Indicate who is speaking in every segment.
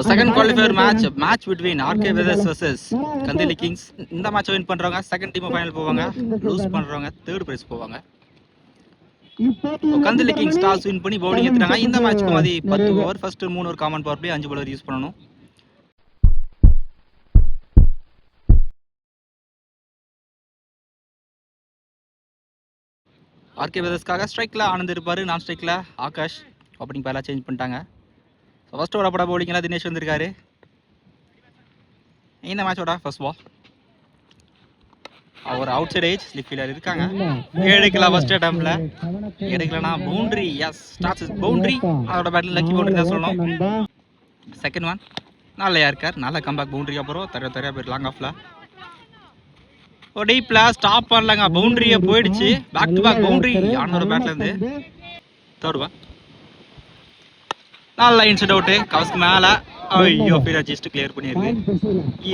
Speaker 1: Second qualifier match between RK Weathers vs Kandeli Kings. இந்த match win பண்றவங்க second team final போவாங்க, lose பண்றவங்க third prize போவாங்க. Kandeli Kings toss win பண்ணி bowling எடுத்துறாங்க. இந்த மேட்ச்க்கு மாதிரி 10 over, first 3 over common power play, 5 bowler use பண்ணனும். ஆர்கே வெதர்ஸ்க்காக ஸ்ட்ரைக்ல ஆனந்த் இருப்பாரு, நான் ஸ்ட்ரைக்ல ஆகாஷ். ஓப்பனிங் பேர்லாம் சேஞ்ச் பண்ணிட்டாங்க. ஃபர்ஸ்ட் ஓவரோட பவுலிங்ல தினேஷ் வந்திருக்காரு. இந்த மேட்சோட ஃபர்ஸ்ட் பால் அவர் outside edge slip fielder இருக்காங்க. எடுக்கலாம் ஃபர்ஸ்ட் அட்டெம்ப்ட்ல, எடுக்கலனா boundary. Yes, starts is boundary. அவரோட பேட்டில் லக்கி பவுண்டரி தான் சொல்லணும். செகண்ட் ஒன் நல்லா இருக்கார், நல்ல கம்பேக் பவுண்டரி. அப்புறம் தரையா பேர் லாங் ஆஃப்ல டீப்ல ஸ்டாப் பண்ணலங்க, பவுண்டரியே போயிடுச்சு. பேக் டு பேக் பவுண்டரி ஆனோட பேட்ல இருந்து. தேர்ட் ஒன் நல்ல இன்சைட் அவுட் கவஸ்க்கு மேல. ஐயோ, ஃபீல்டர் ஜஸ்ட் கிளியர் பண்ணிருக்கு.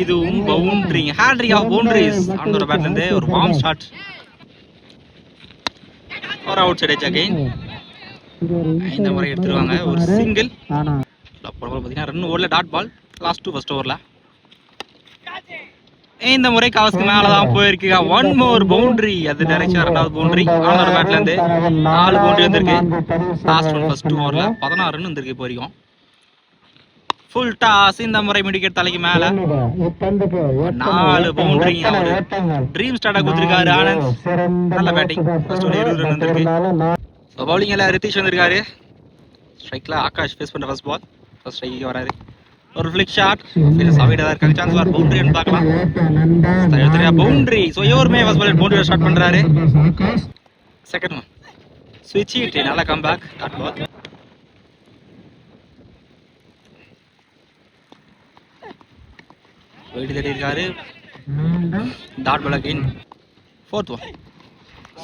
Speaker 1: இதுவும் பவுண்டரி, ஹேட்ரிக் ஆஃப் பவுண்டரிஸ் ஆனோட பேட்ல இருந்து. ஒரு வார்ம் ஷாட், ஒரு அவுட் சைட் எட்ஜ் அகைன். இந்த முறை எடுத்துருவாங்க ஒரு சிங்கிள். அப்புறம் பார்த்தீங்கன்னா ரன் ஓவர்ல dot ball last two first ஓவர்ல. இந்த முறை கவஸ்க்கு மேலதான் போயிருக்கு. ஒன் மோர் பவுண்டரி, அது டைரக்ஷன் ரெண்டாவது பவுண்டரி ஆனோட பேட்ல இருந்து. 4 பவுண்டரி வந்திருக்கு லாஸ்ட் ஒன் ஃபர்ஸ்ட் ஓவர்ல. 16 ரன் வந்திருக்கு இப்போ வரைக்கும். ஃபுல் டாஸ், இந்த முறை மிடிகேட் தலைக்கு மேல 4 பவுண்டரி. ட்ரீம் ஸ்டார்டா கொடுத்திருக்காரு ஆனந்த். நல்ல பேட்டிங், ஃபர்ஸ்ட் ஓவர் 20 ரன் வந்திருக்கு. பவுலிங்ல ரிதீஷ் வந்திருக்காரு. ஸ்ட்ரைக்ல ஆகாஷ் ஃபேஸ் பண்ற ஃபர்ஸ்ட் பால். ஃபர்ஸ்ட் ஸ்ட்ரைக்கு வராரு. ஒரு ஃபிளிக் ஷாட், ஃபீல்டர் சவைடா தான் இருக்காங்க. சான்ஸ் ஃபார் பவுண்டரி ன்னு பார்க்கலாம். சரியா பவுண்டரி. சோ எவருமே ஃபர்ஸ்ட் பால் பவுண்டரி ஷாட் பண்றாரு. செகண்ட் ஒன் ஸ்விட்ச் ஹிட், நல்ல கம்பேக் டாட் பால். வெயிட் தேடி இருக்காரு. Dot ball again. Fourth one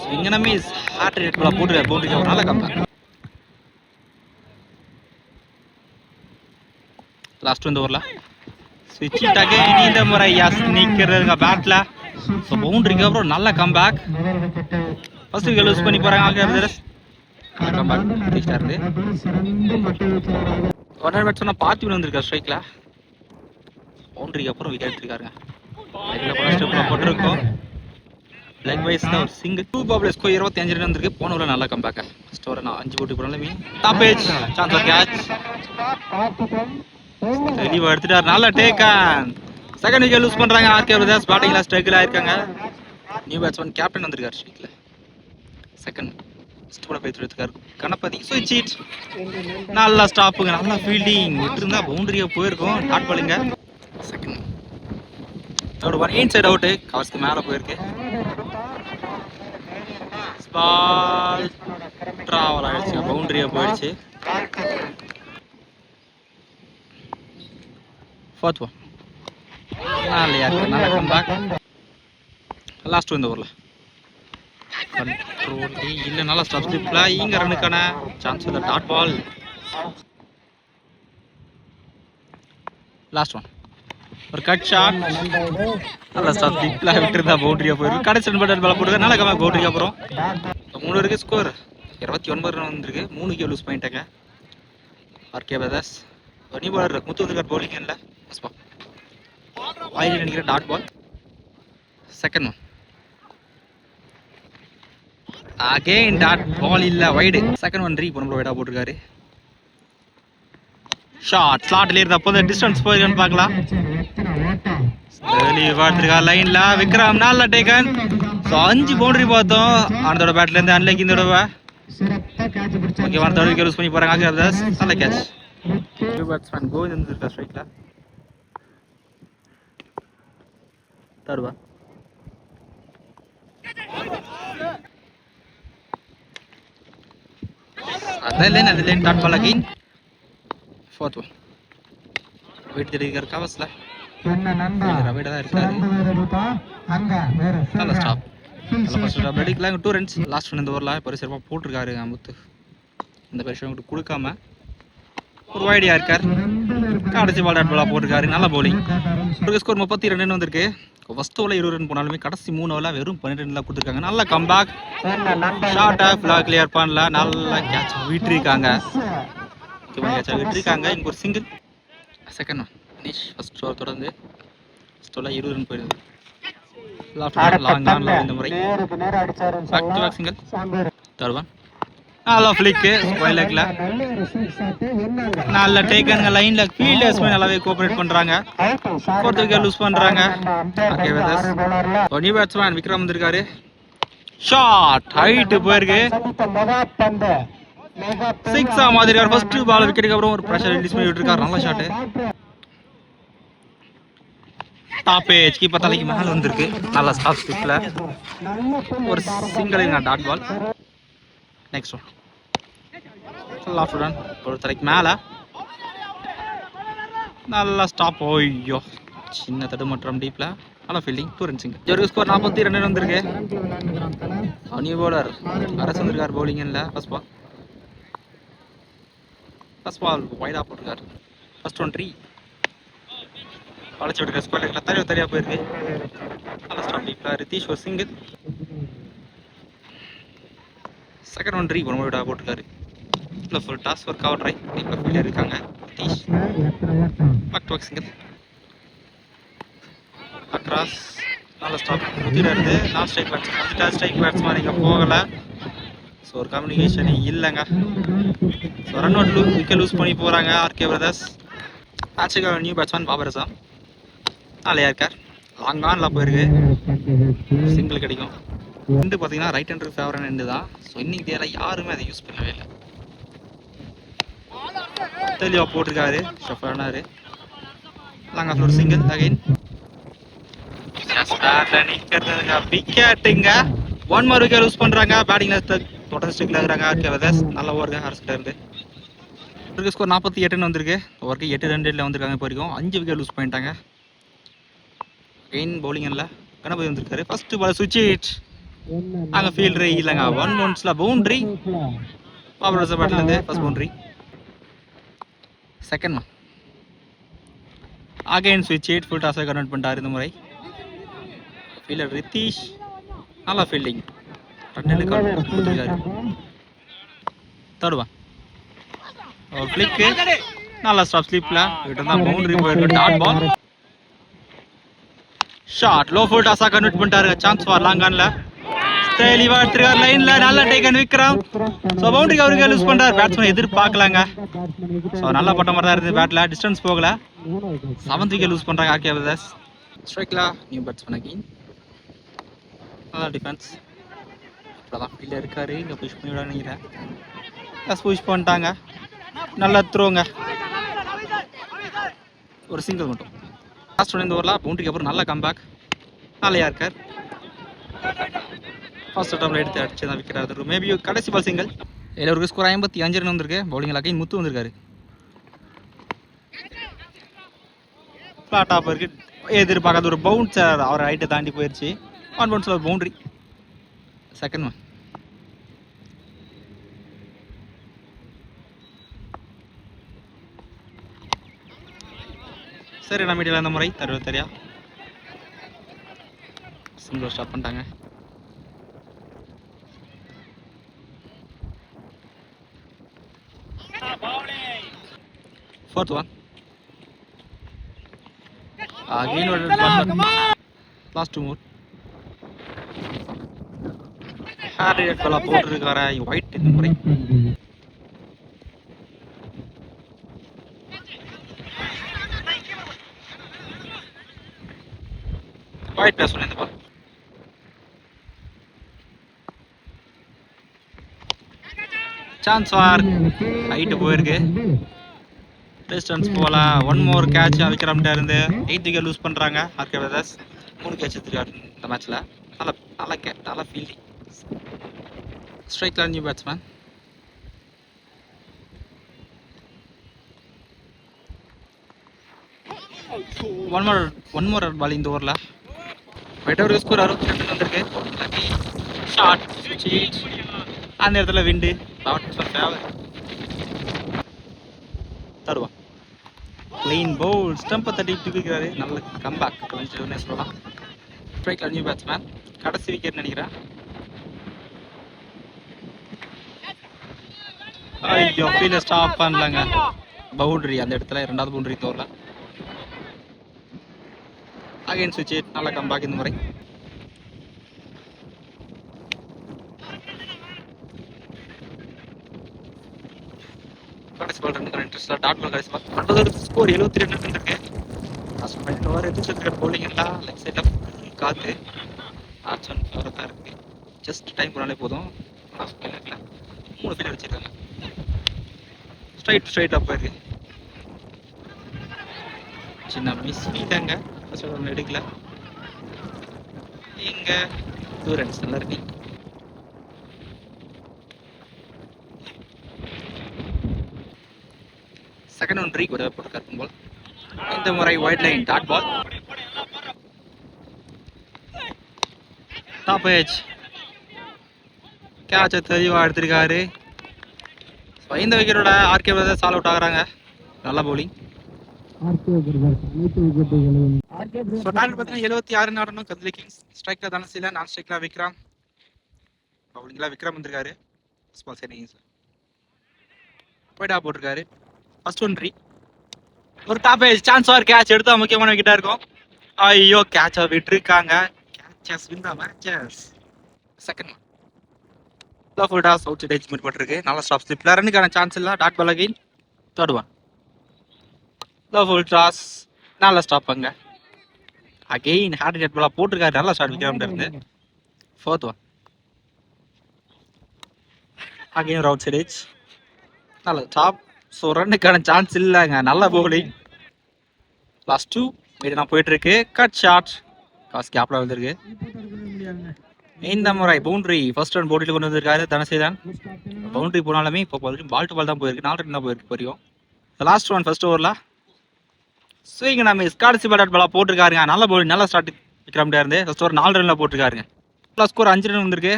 Speaker 1: swing and miss, hard rate ball போட்டு பவுண்டரி. நல்ல கம்பேக். லாஸ்ட் இந்த ஓவர்ல ஸ்விட்ச் ஹிட் அகைன். இந்த முறை எஸ் நிக்கிறதுங்க பேட்ல. சோ பவுண்டரிக்கு அப்புறம் நல்ல கம்பேக். ஃபர்ஸ்ட் விக்கெட் லூஸ் பண்ணி போறாங்க ஆர்கே வெதர்ஸ். கம்பேக் ரீச் ஆகுது. ஒன் பேட் சொன்னா பார்த்திபன் வந்திருக்காரு ஸ்ட்ரைக்ல. பவுண்டரிக்கு அப்புறம் விக்கெட் எடுத்திருக்காருங்க. லைக்ல போன ஸ்டெப்ல போட்டுருக்கோம். லெக் வைஸ் தான் ஒரு சிங்கிள். 2 பால் ஸ்கோர் 25 ரன் வந்திருக்கு. போன ஓவர்ல நல்ல கம்பேக். ஃபர்ஸ்ட் ஓவர் 5 போட்டு போறாங்க. மீன் top edge chance for catch. தெளிவா எடுத்துட்டார், நல்ல டேக்கன். செகண்ட் விக்கெட் லூஸ் பண்றாங்க ஆர்கே வெதர்ஸ். பேட்டிங்ல ஸ்ட்ரைக்ல ஆயிருக்காங்க. நியூ பேட்ஸ்மேன் கேப்டன் வந்திருக்காரு ஸ்ட்ரைக்ல. செகண்ட் ஸ்டோட போய் எடுத்துக்காரு கணபதி. ஸ்விட்ச் ஹிட், நல்ல ஸ்டாப்புங்க, நல்ல ஃபீல்டிங். விட்டுருந்தா பவுண்டரியா போயிருக்கும். டாட் பாலுங்க. Second third one inside out, கவர்ஸ்க்கு மேல போயிருக்கு. பால் டிராவல் ஆயிடுச்சு, பவுண்டரியா போயிடுச்சு. ஃபோர்த் ஒன் நல்ல கம்பேக். லாஸ்ட் இந்த ஓவர்ல கண்ட்ரோல் இல்ல, நல்ல ஸ்டாப் ஸ்லிப்ல. இங்க ரன்னுக்கான சான்ஸ் இல்ல. Dot ball. லாஸ்ட் ஒன் ஒரு கட் ஷாட், நல்ல ஸ்டாப் ஸ்லிப்ல. விட்டுருந்தா பவுண்டரியா போயிருக்கு. கடைசி ரன் பட்டன் பால் போட்டுருக்க, நல்ல கம்பேக் பவுண்டரிக்கு அப்புறம். 3 வரைக்கும் ஸ்கோர் 29 ரன் வந்திருக்கு. 3 விக்கெட் லூஸ் பண்ணிட்டாங்க ஆர்கே வெதர்ஸ். நியூ பாலர் முத்து வந்திருக்கார் பவுலிங் இல்ல. வாயில நினைக்கிற dot ball. Second one again dot ball இல்ல, வைடு. செகண்ட் ஒன் ரீ போன வைடா போட்டிருக்காரு. ஷாட் ஸ்லாட்ல இருந்த அப்போ டிஸ்டன்ஸ் போயிருக்கான்னு பார்க்கலாம். லைன்ல விக்ரம் நல்ல டேக்கன். 5 பவுண்டரி பார்த்தோம் ஆனந்தோட பேட்ல இருந்து. அன்லைக் இந்த தடவை ஓகே 1 தேர்ட் விக்கெட் லூஸ் பண்ணி போறாங்க ஆர்கே வெதர்ஸ். நல்ல கேட்ச். நியூ பேட்ஸ்மேன் கோவிந்த் வந்திருக்கார் ஸ்ட்ரைக்ல. தேர்ட் ஒன் அது line dot ball again. Fourth one wide தெரியுது கவர்ஸ்ல. ரவிடா தான் இருக்காரு. நல்ல ஸ்டாப், நல்ல ஃபர்ஸ்ட் ஸ்டாப். ரெடிக்கலாம் 2 ரன்ஸ். லாஸ்ட் ஒன் இந்த ஓவர்ல பரிசரமா போட்டிருக்காரு முத்து. இந்த பரிசு கொடுக்காம ஒரு வைடியா இருக்கார். கடைசி பால் டாட் பாலா போட்டிருக்காரு. நல்ல பவுலிங். ஒரு ஸ்கோர் 32 ரன் வந்திருக்கு. ஃபர்ஸ்ட் ஓவர்ல 20 ரன் போனாலுமே கடைசி 3 ஓவர்ல வெறும் 12 ரன் கொடுத்துருக்காங்க. நல்ல கம்பேக். ஷார்ட் ஆஃப்ல கிளியர் பண்ணல, நல்ல கேட்ச் விட்டுருக்காங்க. விட்டுருக்காங்க. இங்க ஒரு single second one finish. First over தொடர்ந்து ஃபர்ஸ்ட் ஓவரில் 20 ரன் போயிடுது. லாங் ஆன் இந்த முறை back to back single. Third one நல்லா ஃபிளிக்கு ஸ்கொயர் லெக்ல நல்ல டேக்கனுங்க. லைன்ல ஃபீல்டர்ஸ்மே நல்லாவே கோஆபரேட் பண்றாங்க. ஃபோர்த் விக்கெட் லூஸ் பண்றாங்க. ஓகே விதர்ஸ் நியூ பேட்ஸ்மேன் விக்ரம் வந்திருக்காரு. ஷாட் ஹைட் போயிருக்கு. சிக்ஸா மாதிரி ஃபர்ஸ்ட் பால் விக்கெட்டுக்கு அப்புறம் ஒரு பிரஷர் ரிலீஸ் பண்ணி விட்டுருக்காரு. நல்ல ஷாட். டாப் ஏஜ் கீப்பர் தலைக்கு மேல வந்திருக்கு. நல்ல ஸ்டாப் ஸ்டிப்ல ஒரு single dot ball. Next one last run ஒரு தலைக்கு மேல நல்ல ஸ்டாப். ஓய்யோ சின்ன தடுமாற்றம் டீப்ல. நல்ல ஃபீல்டிங். 2 run single. ஜோருக்கு ஸ்கோர் 42 வந்திருக்கு. நியூ பவுலர் அரசு வந்திருக்காரு பவுலிங்ல. ஃபர்ஸ்ட் பால் வைடா போட்டிருக்காரு. ஃபர்ஸ்ட் ஒன் 3 வளைச்சு விட்டுருக்க ஸ்கொயர் தனியா போயிருக்கு. நல்ல ஸ்டாப் டீப்ல. ரிதீஷ் ஒரு சிங்கிள். செகண்ட் ஒன் 3 வைடா போட்டிருக்காரு. இல்லை ஃபுல் டாஸ் ஒரு கவர் ட்ரை டீப்ல ஃபீல்டர் இருக்காங்க. Ritheesh back to back single. Across நல்ல ஸ்டாப் இருந்து non strike batsman. Strike batsman இங்கே போகலை. ஸோ ஒரு கம்யூனிகேஷன் இல்லைங்க. So run out wicket loose பண்ணி போகிறாங்க RK brothers. Actually new batsman Babar Azam நாளையா இருக்கார். லாங் ஆனில் போயிருக்கு. சிங்கிள் கிடைக்கும். ரெண்டு பார்த்தீங்கன்னா ரைட் ஹேண்டர் ஃபேவரட் ரெண்டு தான். ஸோ இன்னைக்கு தேவை யாருமே அதை யூஸ் பண்ணவே இல்லை. தெளிவாக போட்டிருக்காரு ஷஃபானாரு. லாங் ஆஃப் ஒரு சிங்கிள் அகைன். விக்கெட்டுங்க. 1 more விக்கெட் லூஸ் பண்றாங்க. பேட்டிங்ல தொடர்ந்து ஸ்ட்ரைக்ல இருக்காங்க ஆர்கே பிரதர்ஸ். நல்ல ஓவருங்க ஹார்ஸ்ல இருந்து. இவருக்கு ஸ்கோர் 48 வந்திருக்கு. ஓவருக்கு 8 ரன் ரேட்ல வந்திருக்காங்க. இப்போ வரைக்கும் 5 விக்கெட் லூஸ் பண்ணிட்டாங்க. கெயின் பவுலிங்ல கணபதி வந்திருக்காரு. ஃபர்ஸ்ட் பால் சுவிட்ச் ஹிட். அங்க ஃபீல்டர் இல்லங்க. 1 bounceல பவுண்டரி. பாபர் பேட்ல இருந்து first boundary. Second one again சுவிட்ச் ஹிட். ஃபுல் டாஸை கன்வெர்ட் பண்ணிட்டாரு இந்த முறை. ஃபீல்டர் ரிதீஷ் நல்லா ஃபீல்டிங். தேர்ட் ஒன் ஃபிளிக் நல்லா ஸ்டாப் ஸ்லிப்ல விட்டுதான் பவுண்டரி போயிருக்கு. Dot ball shot low full டாஸா கன்வெர்ட் பண்ணிட்டாரு. சான்ஸ் ஃபார் லாங் ஆன்ல தெளிவா எடுத்துருக்காரு. லைன்ல நல்ல டேக்கன் விக்ரம். ஸோ பவுண்டரிக்கு அவருக்கு லூஸ் பண்றாரு. பேட்ஸ்மேன் எதிர்பார்க்கலாங்க. ஸோ நல்ல பட்ட மாதிரி தான் இருக்குது. பேட்ல டிஸ்டன்ஸ் போகல. 7th விக்கெட் லூஸ் பண்றாங்க ஆர்கே பிரதர்ஸ். ஸ்ட்ரைக்ல நியூ பேட்ஸ்மேன் அகைன். நல்லா டிஃபென்ஸ். இப்போதான் ஃபீல்டர் இருக்காரு. இங்கே புஷ் பண்ணி விட நினைக்கிறேன். புஷ் பண்ணிட்டாங்க. நல்லா த்ரோங்க. ஒரு சிங்கிள் மட்டும். லாஸ்ட் ஒன் இந்த ஓவரில் பவுண்டரிக்கு அப்புறம் நல்ல கம்பேக். நாளையா இருக்கார். ஃபர்ஸ்ட் அட்டம்ல எடுத்து அடிச்சு தான் விற்கிறாரு. மேபி கடைசி பால் சிங்கிள். எல்லாருக்கும் ஸ்கோர் 55 ரன் வந்திருக்கு. பவுலிங் அகைன் முத்து வந்திருக்காரு. ஃபிளாட் ஆப் இருக்கு. எதிர்பார்க்காத ஒரு பவுன்சர் அவர் ஹைட்டை தாண்டி போயிடுச்சு. 1 bounce ஒரு பவுண்டரி. செகண்ட் ஒன் சரி நம்ம மீடியில் இந்த முறை தெரியா சிங்கிள் ஸ்டாப் பண்ணிட்டாங்க. Fourth one again last 2 more. Hard rate பாலா போட்டுருக்காரு ஒயிட் இந்த முறை. ஒயிட் பேஸ் இந்த பால். சான்ஸ் ஃபார் ஹைட் போயிருக்கு. டிஸ்டன்ஸ் போல. 1 more கேட்ச் விக்ரம்கிட்ட இருந்து. 8th விக்கெட் லூஸ் பண்றாங்க ஆர்கே பிரதர்ஸ். 3 கேட்ச் எடுத்துருக்காரு இந்த மேட்ச்ல. நல்ல ஃபீல்டிங். ஸ்ட்ரைக்ல new batsman. One more ball இந்த ஓவரில். பெட்டர் ஸ்கோர் 62 வந்திருக்கு. ஷார்ட் அந்த இடத்துல விண்டு தருவான். கிளீன் பவுல் ஸ்டம்பை தட்டி தூக்கிக்கிறாரு. நல்ல கம்பேக் சொல்லலாம். ஸ்ட்ரைக்ல நியூ பேட்ஸ்மேன். கடைசி விக்கெட் நினைக்கிறேன். ஐயோ ஃபீல்டர் ஸ்டாப் பண்ணலங்க. பவுண்டரி அந்த இடத்துல 2வது பவுண்டரி தோறல. அகைன் சுவிட்ச் நல்ல கம்பேக் இந்த முறை. கடைசி பால் 2 இன்ட்ரெஸ்ட் டாட் பால் கடைசி பால். அடுத்தது ஸ்கோர் 72 இருக்கு. லாஸ்ட் பாயிண்ட் ஓவர் எதிர்த்து போலிங் எல்லாம் லெஃப்ட் சைட்ல காத்து ஆக்ஷன் வரதா இருக்கு. ஜஸ்ட் டைம் போனாலே போதும். லாஸ்ட் பாயிண்ட்ல 3 ஃபீல்டர் வச்சிருக்காங்க. ஸ்ட்ரைட்டா போயிருக்கு. சின்ன மிஸ் பண்ணிட்டாங்க. ஃபர்ஸ்ட் ஒன் எடுக்கல. இங்க 2 ரன்ஸ் நல்லா இருக்கு. செகண்ட் ஒன் ரீக் ஒரு போட்டு கட்டும் பால். இந்த முறை wide line dot ball. Top edge catch தெளிவா எடுத்திருக்காரு. இந்த விக்கெட்டோட ஆர்கே பிரதர்ஸ் ஆல் அவுட் ஆகுறாங்க. நல்ல பவுலிங். டார்கெட் பார்த்தீங்கன்னா 76 ஆடணும் கந்தலி கிங்ஸ். ஸ்ட்ரைக்ல தனசீல, நான் ஸ்ட்ரைக்ல விக்ரம். பவுலிங்ல விக்ரம் வந்திருக்காரு. ஸ்பால் சைனிங் போய்டா போட்டிருக்காரு. ஃபர்ஸ்ட் ஒன் ரீ ஒரு top edge chance or catch எடுத்தா முக்கியமான விக்கெட்டா இருக்கும். ஐயோ கேட்ச விட்டுருக்காங்க. Catches win the matches. Second one full toss outside edge மீட் போட்டுருக்கு. நல்ல ஸ்டாப் ஸ்லிப்ல ரன்னுக்கான சான்ஸ் இல்ல. Dot ball again. Third one full toss நல்ல ஸ்டாப் அங்க. அகைன் ஹேட் ஹெட் பால் போட்டுருக்காரு. நல்ல ஸ்டார்ட் விக்ரம் இருந்து. ஃபோர்த் ஒன் அகைன் ஒரு அவுட் சைட் எட்ஜ் நல்ல டாப். ஸோ ரன்னுக்கான சான்ஸ் இல்லைங்க. நல்ல பவுலிங். லாஸ்ட் 2 மீடியா போயிட்டு இருக்கு. கட் ஷாட் காஸ் கேப்ல வந்திருக்கு. இந்த முறை பவுண்டரி ஃபர்ஸ்ட் ரன் போட்டியில் கொண்டு வந்திருக்காரு தனசேதன். பவுண்டரி போனாலுமே இப்போ பால் டு பால் தான் போயிருக்கு. 4 ரன் தான் போயிருக்கு வரைக்கும். லாஸ்ட் ஒன் ஃபர்ஸ்ட் ஓவரில் ஸ்விங் நம்ம கடைசி பேட் பாலா போட்டிருக்காருங்க. நல்ல பவுலிங் நல்ல ஸ்டார்ட் விக்ரம் இருந்து. ஃபர்ஸ்ட் ஓவர் 4 ரன்ல போட்டிருக்காருங்க. ப்ளஸ் ஸ்கோர் 5 ரன் வந்திருக்கு.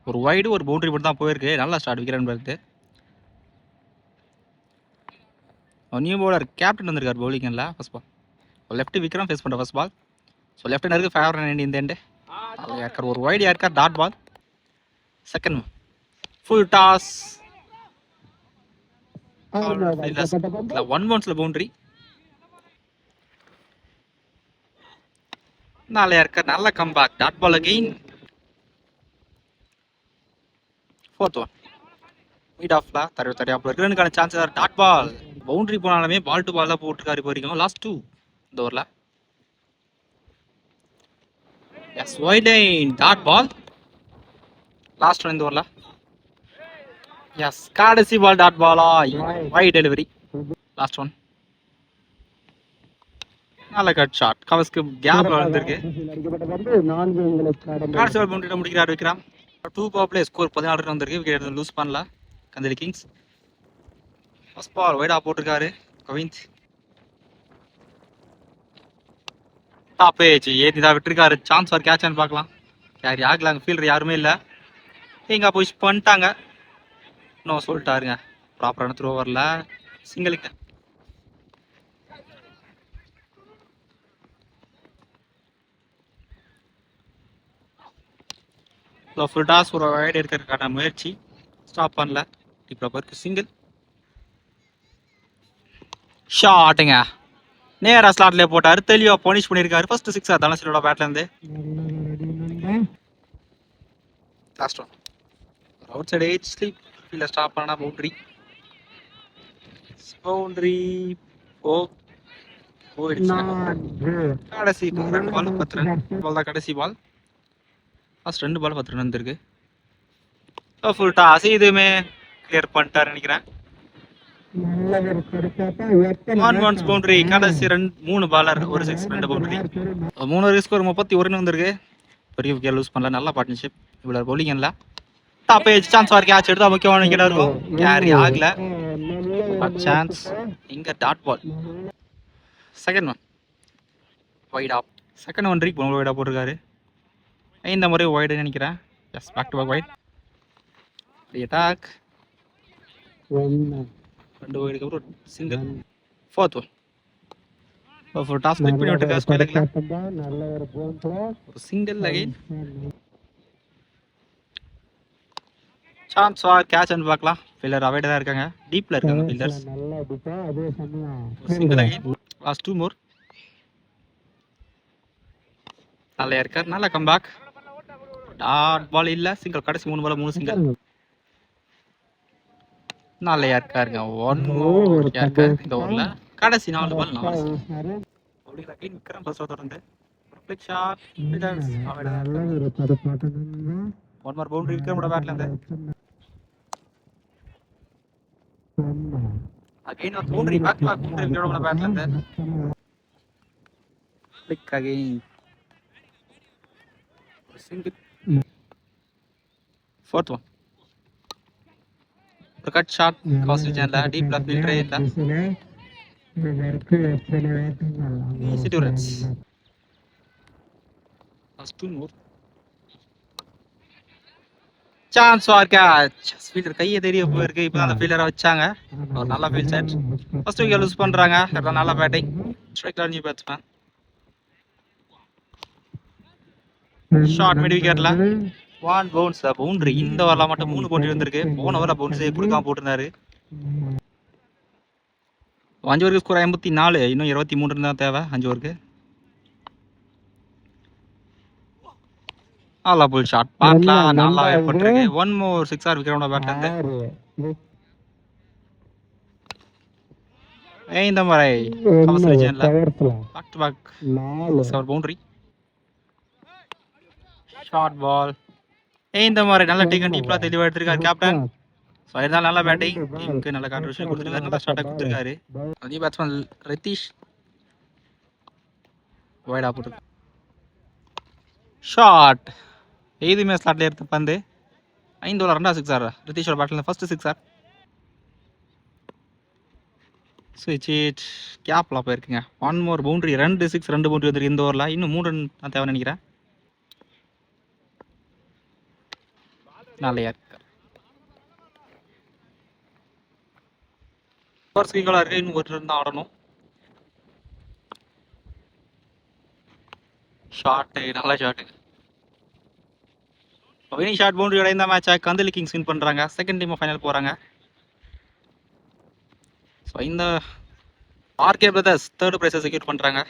Speaker 1: ஒரு வைடு ஒரு பவுண்டரி மட்டும் தான் போயிருக்கு. நல்ல ஸ்டார்ட் விக்ரம் இருந்து. நியூ பவுலர் கேப்டன் வந்திருக்காரு பவுலிங்கில். First ball left Vikram face பண்ணுற ஃபர்ஸ்ட் பால். ஸோ லெஃப்ட் ஹேண்டருக்கு ஃபேவர் ரன் இந்த எண்டு யாருக்கார் ஒரு வைடு யாருக்கார் dot ball. Second full toss 1 பவுன்ஸ்ல பவுண்டரி. நாளையா இருக்க நல்ல comeback dot ball again. Fourth one mid ஆஃப்ல தடையாப்புல இருக்கிறதுக்கான சான்சஸ். டாட் பால் பவுண்டரி போனாலுமே பால் டு பால் தான் போட்டுருக்காரு இப்போ வரைக்கும். லாஸ்ட் 2 இந்த ஓவரில் எஸ் wide line dot ball. Last one இந்த ஓவரில் எஸ் கடைசி பால் டாட் பாலா வைட் டெலிவரி. லாஸ்ட் ஒன் நல்ல கட் ஷாட் கவஸ்க்கு கேப்ல வந்திருக்கு. கடைசி பால் பவுண்டரி முடிக்கிறார் Vikram. 2 power play score 14 run வந்திருக்கு. விக்கெட் லூஸ் பண்ணல கந்தலி கிங்ஸ். ஃபர்ஸ்ட் பால் வைடா போட்டிருக்காரு கோவிந்த். டாப் ஏஜ் ஏத்திதான் விட்டுருக்காரு. சான்ஸ் ஒரு கேட்சான்னு பார்க்கலாம். யார் ஆகலாங்க ஃபீல்டர் யாருமே இல்லை. எங்க புஷ் பண்ணிட்டாங்க. இன்னும் சொல்லிட்டாருங்க ப்ராப்பரான த்ரோ வரல. சிங்கிளுக்கு ஃபுல் டாஸ் ஒரு வைடு இருக்கிறதுக்கான முயற்சி ஸ்டாப் பண்ணல. ப்ராப்பருக்கு சிங்கிள் ஷாட்டுங்க. நேரா ஸ்லாட்லேயே போட்டாரு. தெளிவா பனிஷ் பண்ணியிருக்காரு. ஃபர்ஸ்ட் 6 தனசீலோட பேட்ல இருந்து. Last one out side edge sleep fielder stop பண்ணா பவுண்டரி. பவுண்டரி போயிடுச்சு. கடைசி 2 பால் 10 ரன் பால் தான் கடைசி பால். ஃபர்ஸ்ட் 2 பால் 10 ரன் வந்திருக்கு. ஃபுல் டாஸ் இதுவுமே கிளியர் பண்ணிட்டாரு நினைக்கிறேன். 1 பவுன்ஸ் பவுண்டரி. கடைசி 3 பாலர் ஒரு 6 2 பவுண்டரி. 3 ஓவர் ஸ்கோர் 31 ரன் வந்திருக்கு. பெரிய விக்கெட் லூஸ் பண்ணல. நல்ல பார்ட்னர்ஷிப் இவ்வளவு பவுலிங் இல்ல. டாப் ஏஜ் சான்ஸ் வர கேட்ச் எடுத்தா முக்கியமான விக்கெட்டா இருக்கும். கேரி ஆகல. சான்ஸ் இங்க dot ball. Second one wide off. Second one ரீக் வைடா போட்டிருக்காரு. இந்த முறை வைடு நினைக்கிறேன். Yes back to back wide. Attack 2 வைடுக்கு அப்புறம் சிங்கிள். ஃபோர்த் ஒன் ஒரு டாஸ் ஸ்பிளிட் பண்ணி விட்டுருக்காரு ஸ்கொயர்ல. ஒரு single again. Chance or catch and பார்க்கலாம். ஃபீல்டர் அவைட் தான் இருக்காங்க. டீப்ல இருக்காங்க ஃபீல்டர்ஸ். Single again. லாஸ்ட் 2 மோர். நல்லா இருக்கார், நல்ல கம்பேக். டாட் பால் இல்ல, சிங்கிள். கடைசி 3 பால் 3 சிங்கிள். நல்லா இருக்காருங்க. 1 மோர் யார்க்கர் இந்த ஓவர்ல. கடைசி 4 பால் 4. அப்படி அகைன் விக்ரம் பஸ் தொடர்ந்து flick shot. One more boundary விக்ரமோட பேட்ல இருந்து. அகைன் ஒரு boundary, back to back boundary விக்ரமோட பேட்ல இருந்து. Flick again single. Fourth one. ஒரு கட் ஷாட் காஸ்ட் சேனல்ல டீப் லெஃப்ட் ஃபீல்டரே இல்ல. Easy two runs. First 2 more chance for catch. Fielder கையை தெரிய போயிருக்கு. இப்போ அந்த ஃபீல்டரை வச்சாங்க. ஒரு நல்ல field set. First wicket loose பண்றாங்க. அதான் நல்ல பேட்டிங். ஸ்ட்ரைக்ல new batsman. Short mid விக்கெட்ல 1 bounce boundary. இந்த ஓவர்ல மட்டும் 3 பவுண்டரி வந்திருக்கு. போன ஓவர்ல பவுன்ஸே கொடுக்காம போட்டிருந்தாரு. 5 ஓவருக்கு ஸ்கோர் 54. இன்னும் 23 இருந்தா தேவை 5 ஓவருக்கு. நல்லா புல் ஷாட். பாட்ல நல்லா ஏற்பட்டிருக்கு. 1 மோர் 6 ஆர் விக்கெட்டோட பேட்ல இருந்து. இந்த முறை கவர்ஸ் ரீஜன்ல back to back 6 boundary. Short ball. இந்த மாதிரி நல்ல டேக்கன் டீப்ல தெளிவா எடுத்திருக்காரு கேப்டன். ஸோ இருந்தாலும் நல்ல பேட்டிங். டீமுக்கு நல்ல கான்ட்ரிபியூஷன் கொடுத்துருக்காரு. நல்ல ஸ்டார்ட்டாக கொடுத்துருக்காரு. அதே பேட்ஸ்மேன் ரித்தீஷ் வைடா போட்டு ஷாட். எய்துமே ஸ்லாட்ல எடுத்த பந்து. 5 ஓவர் 2 6 ஆர். ரித்தீஷோட பேட்டில் ஃபர்ஸ்ட் 6 ஆர். ஸ்விட்ச் இட். கேப்லாம் போயிருக்குங்க. 1 மோர் பவுண்டரி. 2 6 2 பவுண்டரி வந்துருக்கு இந்த ஓவரில். இன்னும் 3 ரன் தான் தேவை நினைக்கிறேன். நல்லையா இருக்கு. ஸ்கீங்களா இருக்கு. இன்னும் 1 ரன் தான் ஆடணும். ஷாட்டு, நல்ல ஷாட்டு. வினிங் ஷாட் பவுண்டரியோட இந்த மேட்சை கந்தலி கிங்ஸ் வின் பண்ணுறாங்க. செகண்ட் டீம் ஃபைனல் போகிறாங்க. ஸோ இந்த ஆர்கே பிரதர்ஸ் தேர்ட் ப்ரைஸை செக்யூர் பண்ணுறாங்க.